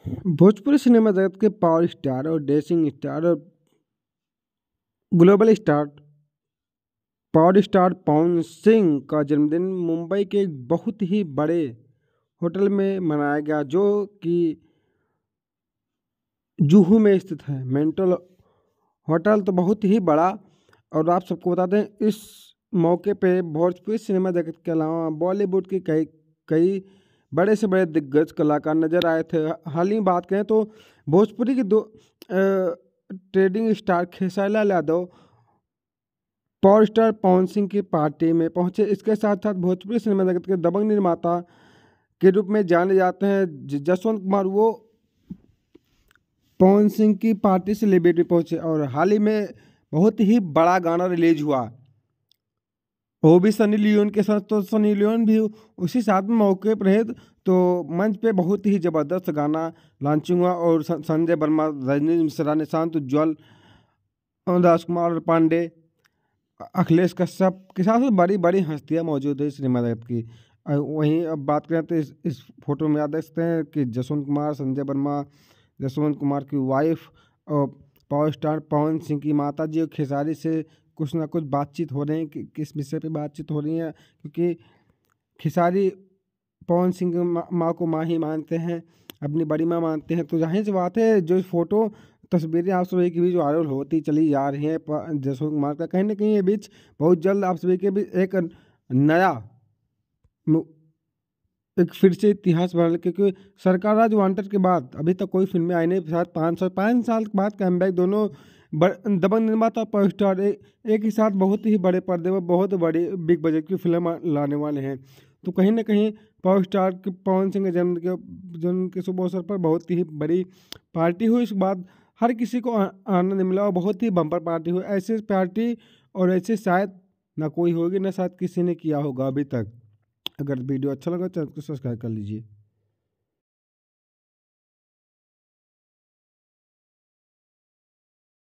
Bhojpuri cinema जगत के power star और डेसिंग स्टार और global star power star Pawan Singh का जन्मदिन मुंबई के एक बहुत ही बड़े होटल में मनाया गया, जो कि जुहू में स्थित है। मेंटल होटल तो बहुत ही बड़ा। और आप सबको बता दें, इस मौके पे भोजपुरी सिनेमा जगत के अलावा बॉलीवुड के कई कई बड़े से बड़े दिग्गज कलाकार नजर आए थे। हाल ही बात करें तो भोजपुरी के दो trading star Khesari Lal Yadav power star Pawan Singh की पार्टी में पहुंचे। इसके साथ साथ भोजपुरी सिनेमा जगत के दबंग निर्माता के रूप में जाने जाते हैं जसवंत कुमार, वो पवन सिंह की पार्टी से सेलिब्रिटी पहुंचे। और हाल ही में बहुत ही बड़ा गाना रिलीज हुआ, वो भी सनी लियोन के साथ। तो सनी लियोन भी उसी साथ में मौके पर है। तो मंच पे बहुत ही ज़बरदस्त गाना लॉन्चिंग हुआ और संजय वर्मा, रजनीश मिश्रा, निशांत उज्ज्वल, राजकुमार पांडे, अखिलेश कश्यप के साथ बड़ी बड़ी हस्तियां मौजूद है सिनेमा जगत की। वहीं अब बात करें तो इस फोटो में याद देख सकते हैं कि जसवंत कुमार, संजय वर्मा, जसवंत कुमार की वाइफ और पावर स्टार पवन सिंह की माता जी और खेसारी से कुछ ना कुछ बातचीत हो रही है कि किस विषय पे बातचीत हो रही है, क्योंकि खेसारी पवन सिंह की माँ को माँ ही मानते हैं, अपनी बड़ी माँ मानते हैं। तो जाहिर सी बात है, जो फोटो तस्वीरें आप सभी के बीच वायरल होती चली जा रही हैं जसवंत कुमार का, कहीं ना कहीं ये बीच बहुत जल्द आप सभी के बीच एक नया एक फिर से इतिहास बना, क्योंकि सरकार राज वांटेड के बाद अभी तक कोई फिल्में आई नहीं। शायद 5 साल के बाद कमबैक दोनों दबंग निर्माता पावर स्टार एक ही साथ बहुत ही बड़े पर्दे पर बहुत बड़ी बिग बजट की फिल्म लाने वाले हैं। तो कहीं ना कहीं पावर स्टार के पवन सिंह के जन्म के शुभ अवसर पर बहुत ही बड़ी पार्टी हुई। इसके बाद हर किसी को आनंद मिला और बहुत ही बम्पर पार्टी हुई। ऐसे पार्टी और ऐसे शायद ना कोई होगी, ना शायद किसी ने किया होगा अभी तक। अगर वीडियो अच्छा लगा चैनल को सब्सक्राइब कर लीजिए।